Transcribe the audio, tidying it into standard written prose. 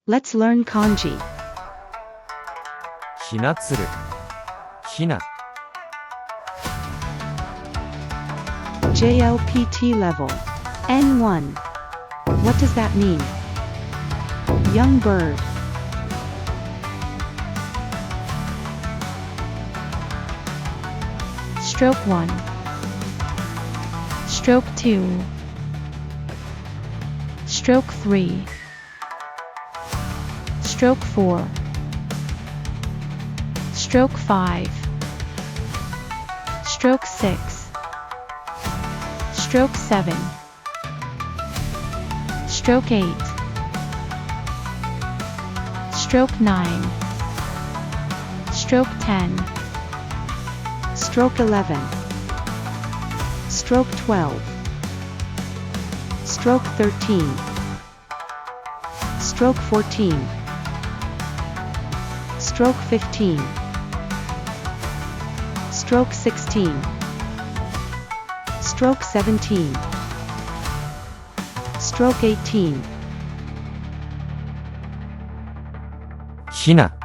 Let's learn kanji. Hinatsuru, Hina. JLPT level N1. What does that mean? Young bird. Stroke 1. Stroke 2. Stroke 3. Stroke 4. Stroke 5. Stroke 6. Stroke 7. Stroke 8. Stroke 9. Stroke 10. Stroke 11. Stroke 12. Stroke 13. Stroke 14. Stroke 15. Stroke 16. Stroke 17. Stroke 18. Hina.